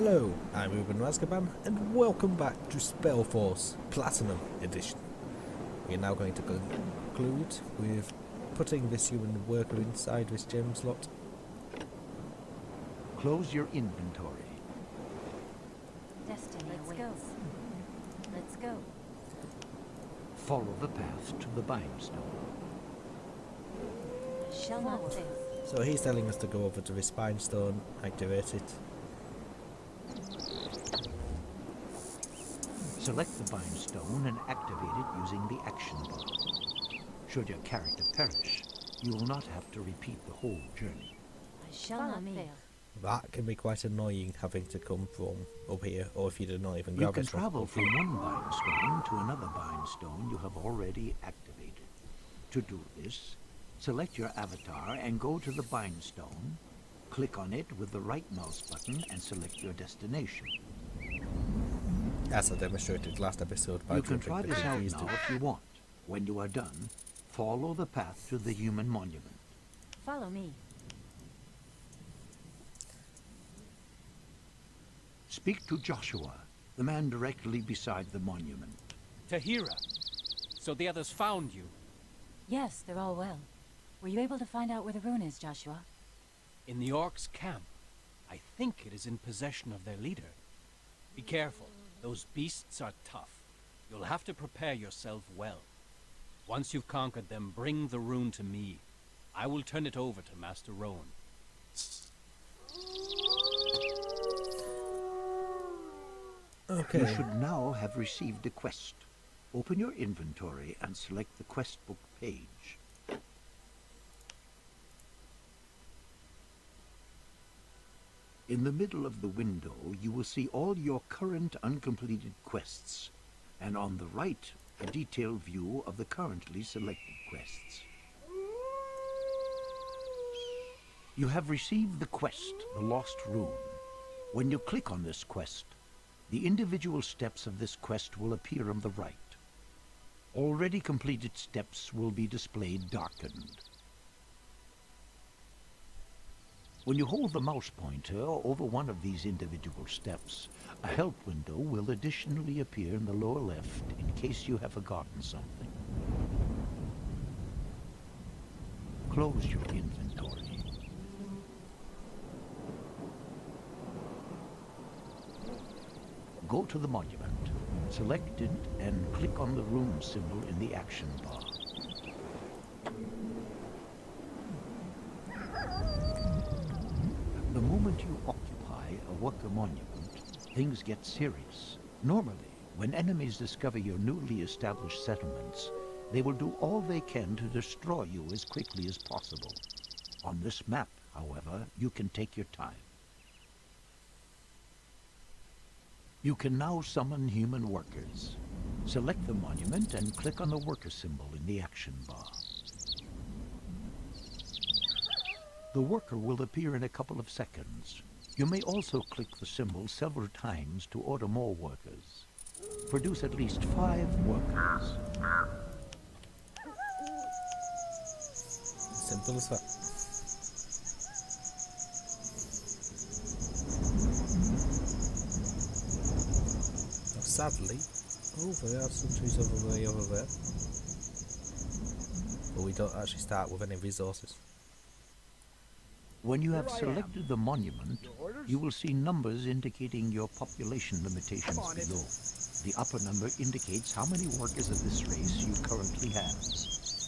Hello, I'm Uban Rascaban, and welcome back to Spellforce Platinum Edition. We are now going to conclude with putting this human worker inside this gem slot. Close your inventory. Destiny awaits. Let's go. Follow the path to the bindstone. Shall not fail. So he's telling us to go over to this spine stone, activate it. Select the bindstone and activate it using the action bar. Should your character perish, you will not have to repeat the whole journey. I shall not fail. That can be quite annoying, having to come from up here, or if you do not even You grab can it from travel up from here. one bindstone to another bindstone you have already activated. To do this, select your avatar and go to the bindstone, click on it with the right mouse button and select your destination. As I demonstrated last episode by You can jumping try this out trees now if you want. When you are done, follow the path to the human monument. Follow me. Speak to Joshua, the man directly beside the monument. Tahira, so the others found you. Yes, they're all well. Were you able to find out where the rune is, Joshua? In the orcs' camp. I think it is in possession of their leader. Be careful, those beasts are tough. You'll have to prepare yourself well. Once you've conquered them, bring the rune to me. I will turn it over to Master Rowan. Okay. You should now have received a quest. Open your inventory and select the quest book page. In the middle of the window, you will see all your current uncompleted quests, and on the right, a detailed view of the currently selected quests. You have received the quest, The Lost Rune. When you click on this quest, the individual steps of this quest will appear on the right. Already completed steps will be displayed darkened. When you hold the mouse pointer over one of these individual steps, a help window will additionally appear in the lower left in case you have forgotten something. Close your inventory. Go to the monument, select it, and click on the rune symbol in the action bar. The moment you occupy a worker monument, things get serious. Normally, when enemies discover your newly established settlements, they will do all they can to destroy you as quickly as possible. On this map, however, you can take your time. You can now summon human workers. Select the monument and click on the worker symbol in the action bar. The worker will appear in a couple of seconds. You may also click the symbol several times to order more workers. Produce at least 5 workers. Simple as that. Sadly, there are some trees over there. But we don't actually start with any resources. When you have selected the monument, you will see numbers indicating your population limitations below. The upper number indicates how many workers of this race you currently have,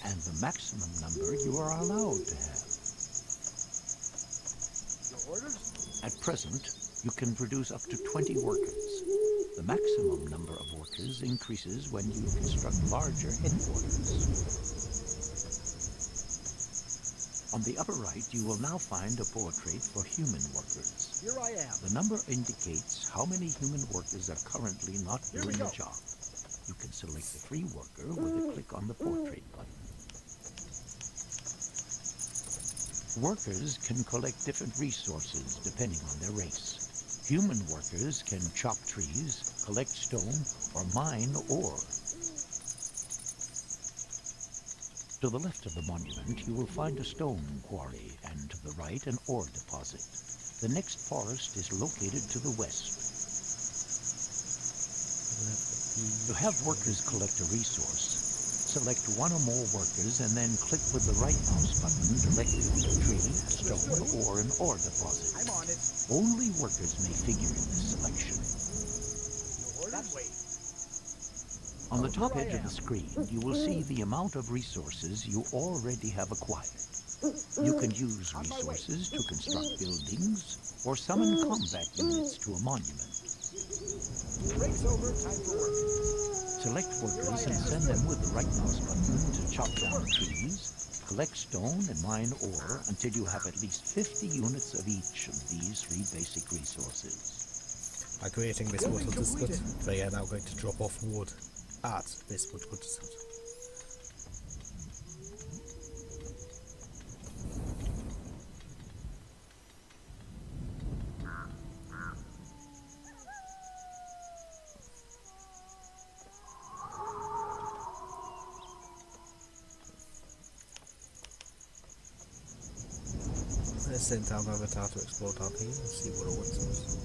and the maximum number you are allowed to have. At present, you can produce up to 20 workers. The maximum number of workers increases when you construct larger headquarters. On the upper right, you will now find a portrait for human workers. Here I am. The number indicates how many human workers are currently not doing the job. You can select a free worker with a click on the portrait button. Workers can collect different resources depending on their race. Human workers can chop trees, collect stone, or mine ore. To the left of the monument, you will find a stone quarry, and to the right, an ore deposit. The next forest is located to the west. To have workers collect a resource, select one or more workers and then click with the right mouse button directly on a tree, a stone, or an ore deposit. I'm on it. Only workers may figure in this selection. That way. On the top edge of the screen, you will see the amount of resources you already have acquired. You can use resources to construct buildings or summon combat units to a monument. Break's over. Time for work. Select workers and send them with the right mouse button to chop down trees, collect stone and mine ore until you have at least 50 units of each of these 3 basic resources. By creating this woodcutters hut, they are now going to drop off wood at this woodcutters hut. Let's send down Avatar to explore down here and see what awaits us.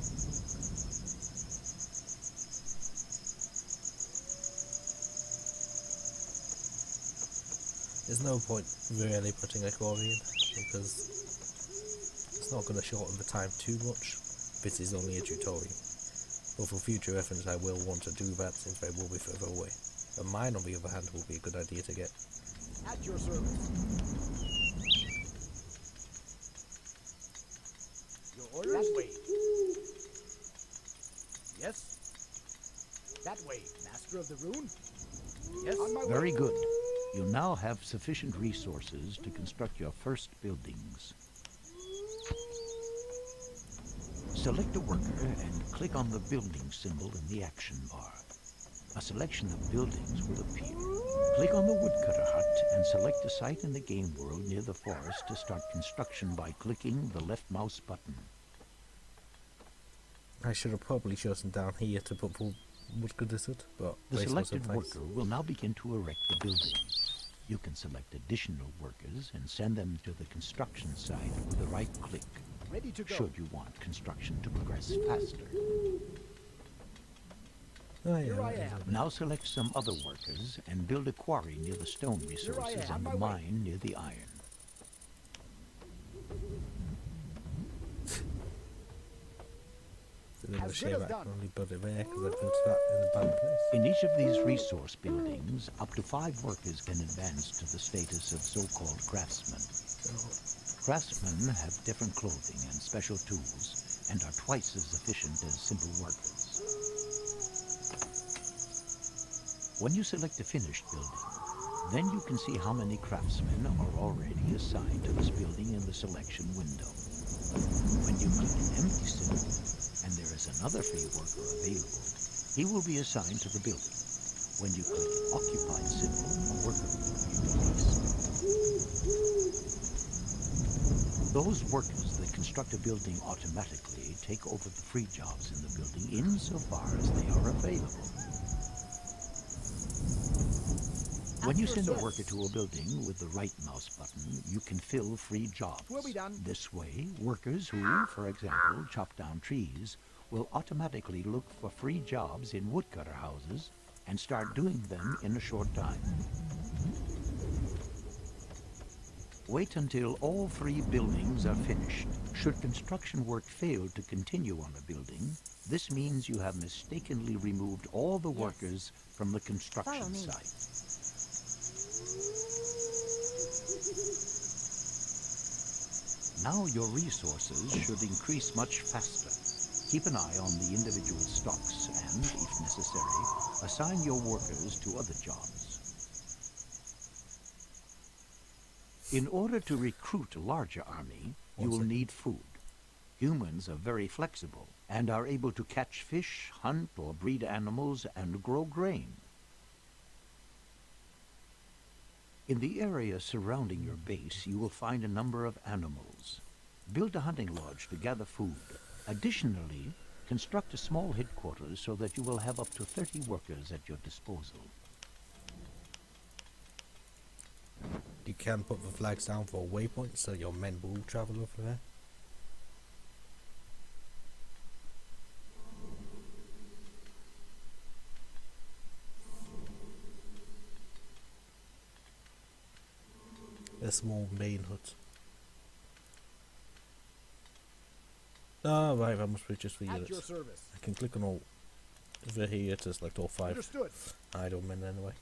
There's no point really putting a quarry in because it's not going to shorten the time too much. This is only a tutorial. But for future reference I will want to do that since they will be further away. A mine on the other hand will be a good idea to get. At your service. Your orders? That way. Yes. That way, Master of the Rune. Yes. On my way. Very good. You now have sufficient resources to construct your first buildings. Select a worker and click on the building symbol in the action bar. A selection of buildings will appear. Click on the woodcutter hut and select a site in the game world near the forest to start construction by clicking the left mouse button. I should have probably chosen down here to put the woodcutters hut, but The place selected wasn't nice. worker will now begin to erect the building. You can select additional workers and send them to the construction site with the right click, Ready to go. should you want construction to progress faster. Oh, yeah, Here I that is am. it. Now select some other workers and build a quarry near the stone resources am. and On the my way. mine near the iron. It's a little As good shame as I can done. only build it there because I built that in a bad place. In each of these resource buildings, up to 5 workers can advance to the status of so-called craftsmen. Craftsmen have different clothing and special tools, and are twice as efficient as simple workers. When you select a finished building, then you can see how many craftsmen are already assigned to this building in the selection window. When you click an empty symbol, and there is another free worker available, he will be assigned to the building. When you click an occupied symbol, a worker will be released. Those workers that construct a building automatically take over the free jobs in the building insofar as they are available. When you send a worker to a building with the right mouse button, you can fill free jobs. We'll be done. This way, workers who, for example, chop down trees, will automatically look for free jobs in woodcutter houses and start doing them in a short time. Wait until all 3 buildings are finished. Should construction work fail to continue on a building, this means you have mistakenly removed all the workers from the Follow construction me. site. Now your resources should increase much faster. Keep an eye on the individual stocks and, if necessary, assign your workers to other jobs. In order to recruit a larger army, you will need food. Humans are very flexible and are able to catch fish, hunt or breed animals, and grow grain. In the area surrounding your base, you will find a number of animals. Build a hunting lodge to gather food. Additionally, construct a small headquarters so that you will have up to 30 workers at your disposal. You can put the flags down for waypoints so your men will travel over there. a small main hut. Oh, right, that must be just for At your units. service. I can click on all over here to select all 5 Understood. idle men anyway.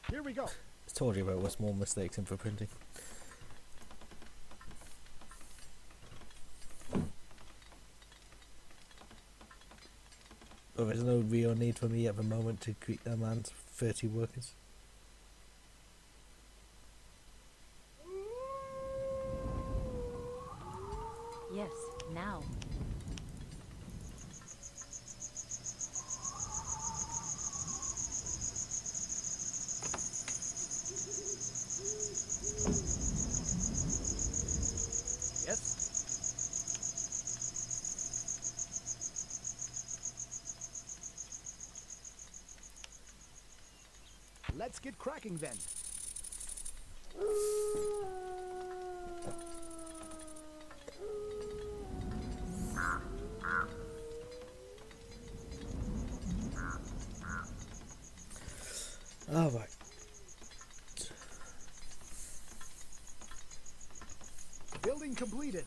Here we go. I told you about the small mistakes in for printing. But there's no real need for me at the moment to command 30 workers. Yes, now. Yes. Let's get cracking then. Alright. Building completed.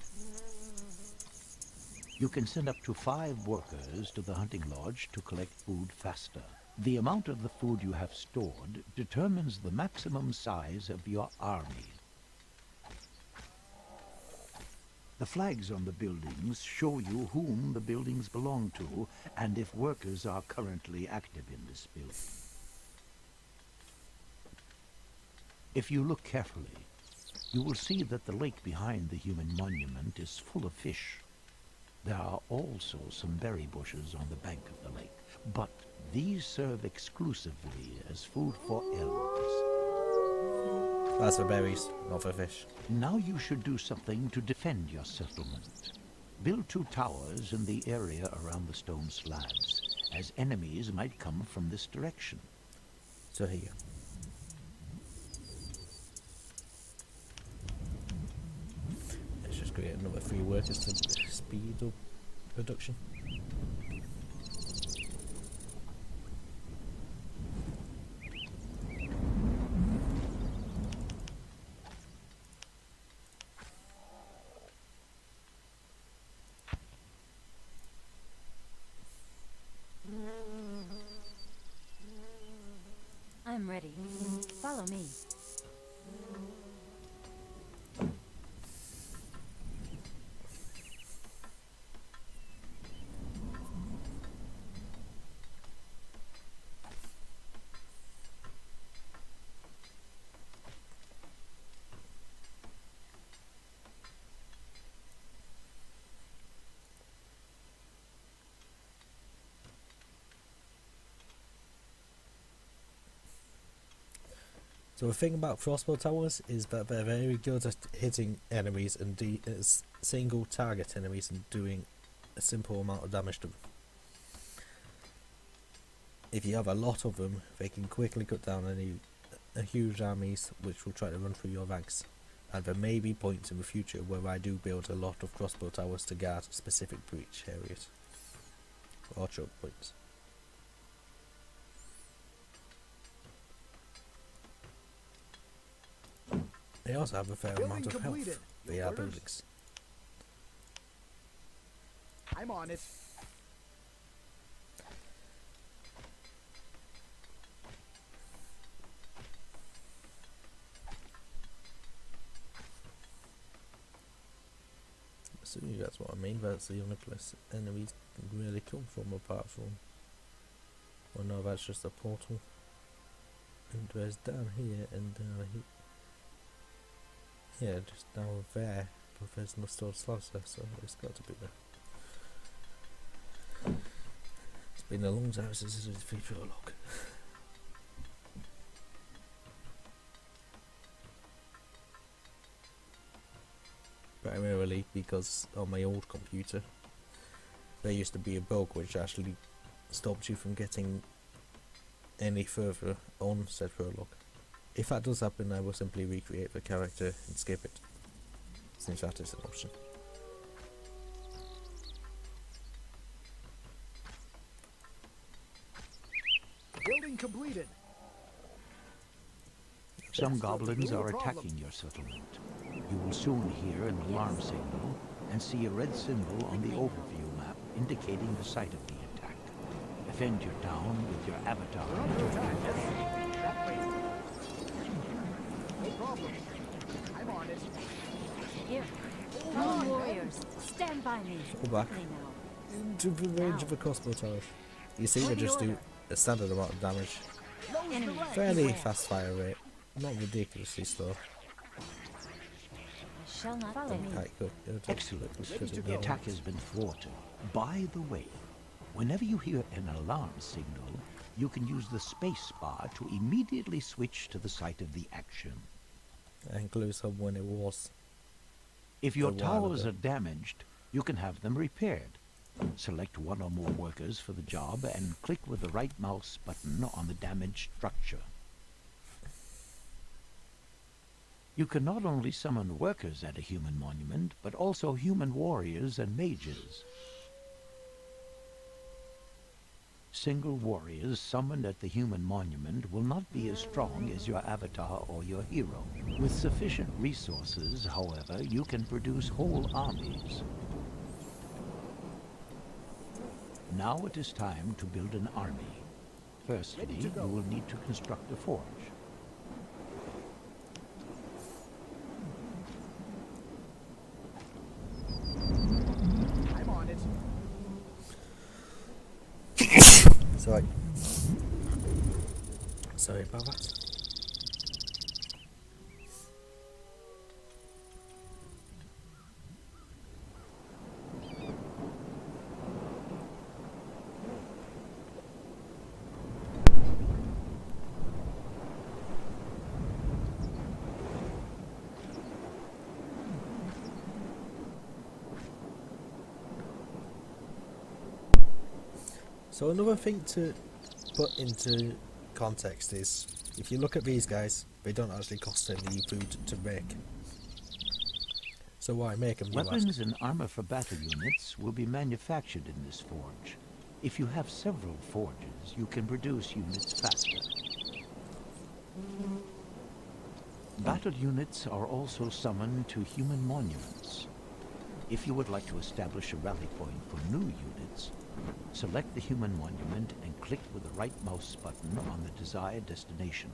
You can send up to 5 workers to the hunting lodge to collect food faster. The amount of the food you have stored determines the maximum size of your army. The flags on the buildings show you whom the buildings belong to and if workers are currently active in this building. If you look carefully, you will see that the lake behind the human monument is full of fish. There are also some berry bushes on the bank of the lake, but these serve exclusively as food for elves. That's for berries, not for fish. Now you should do something to defend your settlement. Build 2 towers in the area around the stone slabs, as enemies might come from this direction. So here. Let's just create another 3 workers to speed up production. I'm ready. Follow me. So the thing about crossbow towers is that they're very good at hitting enemies and single target enemies and doing a simple amount of damage to them. If you have a lot of them, they can quickly cut down huge armies which will try to run through your ranks. And there may be points in the future where I do build a lot of crossbow towers to guard specific breach areas or choke points. They also have a fair amount of health. They are buildings. I'm on it. So that's what I mean. That's the only place enemies can really come from, apart from. Well, no, that's just a portal. And there's down here and down here. Yeah, just down there, but there's no stored slots there, so it's got to be there. It's been a long time since I did the prologue. Primarily because on my old computer, there used to be a bug which actually stopped you from getting any further on said prologue. If that does happen, I will simply recreate the character and skip it, since that is an option. Building completed. Some goblins are attacking your settlement. You will soon hear an alarm signal and see a red symbol on the overview map indicating the site of the attack. Defend your town with your avatar. We're under attack. Yes. That way. No problem. I'm on it. Here. Lone warriors, stand by me. Go back. Quickly now. Into the range of a crossbow tower. You see, they just do a standard amount of damage. Enemy. Fairly Beware. fast fire rate. Not ridiculously slow. I shall not follow me. Quite good. Excellent. The attack has been thwarted. By the way, whenever you hear an alarm signal, you can use the space bar to immediately switch to the site of the action. That includes him when it was. If your A while towers ago. are damaged, you can have them repaired. Select one or more workers for the job and click with the right mouse button on the damaged structure. You can not only summon workers at a human monument, but also human warriors and mages. Single warriors summoned at the human monument will not be as strong as your avatar or your hero. With sufficient resources, however, you can produce whole armies. Now it is time to build an army. Firstly, Ready to go. you will need to construct a forge. I'm on it. Sorry about that. So another thing to put into context is, if you look at these guys, they don't actually cost any food to make. So why make them, you ask? Weapons and armor for battle units will be manufactured in this forge. If you have several forges, you can produce units faster. Battle units are also summoned to human monuments. If you would like to establish a rally point for new units, select the human monument and click with the right mouse button on the desired destination.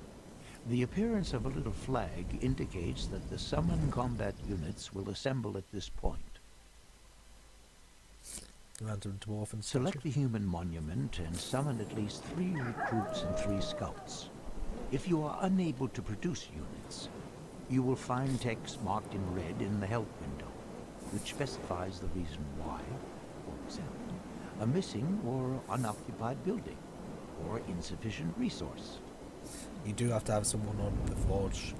The appearance of a little flag indicates that the summoned combat units will assemble at this point. Random dwarf and Select the human monument and summon at least 3 recruits and 3 scouts. If you are unable to produce units, you will find text marked in red in the help window, which specifies the reason why. For example, a missing or unoccupied building, or insufficient resource. You do have to have someone on the forge.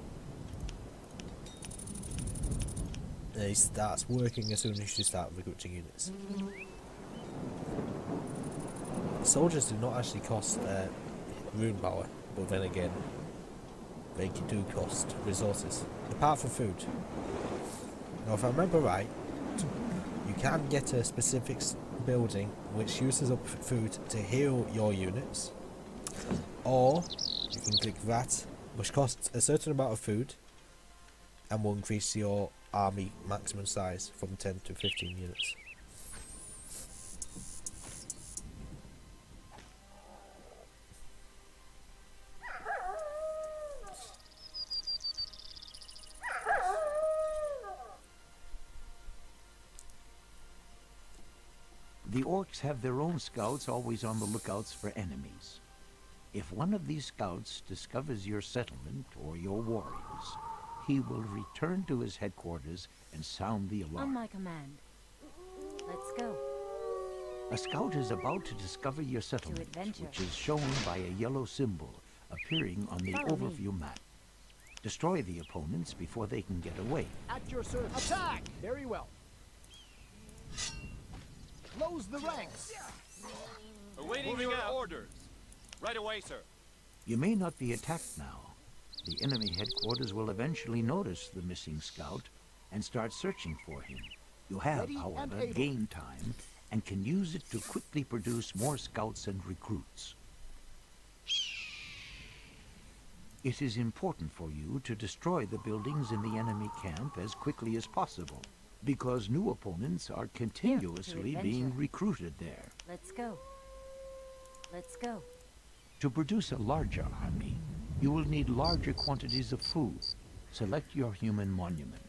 He starts working as soon as you start recruiting units. Soldiers do not actually cost rune power, but then again, they do cost resources, apart from food. Now, if I remember right, you can get a specific building which uses up food to heal your units, or you can click that, which costs a certain amount of food and will increase your army maximum size from 10 to 15 units. The orcs have their own scouts always on the lookouts for enemies. If one of these scouts discovers your settlement or your warriors, he will return to his headquarters and sound the On alarm. my command. Let's go. A scout is about to discover your settlement, adventure. which is shown by a yellow symbol appearing on the Follow me. overview map. Destroy the opponents before they can get away. At your service. Attack! Very well. Close the ranks. Awaiting your orders. Right away, sir. You may not be attacked now. The enemy headquarters will eventually notice the missing scout and start searching for him. You have, Ready and however, able. gained time and can use it to quickly produce more scouts and recruits. It is important for you to destroy the buildings in the enemy camp as quickly as possible, because new opponents are continuously being recruited there. Let's go. Let's go. To produce a larger army, you will need larger quantities of food. Select your human monument.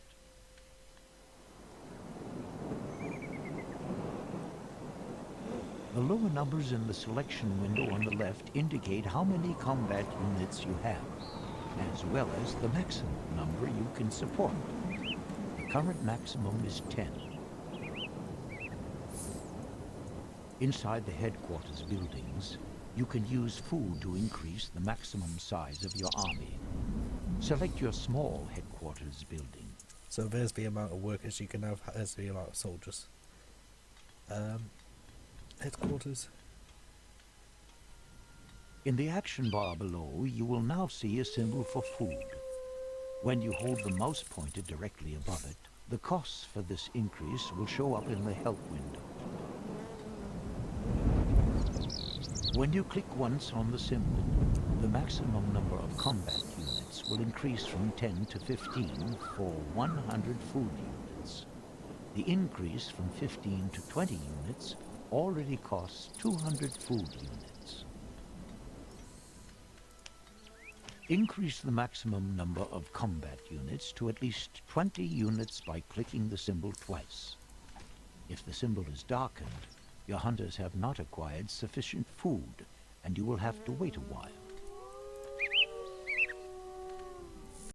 The lower numbers in the selection window on the left indicate how many combat units you have, as well as the maximum number you can support. The current maximum is 10. Inside the headquarters buildings, you can use food to increase the maximum size of your army. Select your small headquarters building. So there's the amount of workers you can have, there's the amount of soldiers. Headquarters. In the action bar below, you will now see a symbol for food. When you hold the mouse pointed directly above it, the costs for this increase will show up in the help window. When you click once on the symbol, the maximum number of combat units will increase from 10 to 15 for 100 food units. The increase from 15 to 20 units already costs 200 food units. Increase the maximum number of combat units to at least 20 units by clicking the symbol twice. If the symbol is darkened, your hunters have not acquired sufficient food, and you will have to wait a while.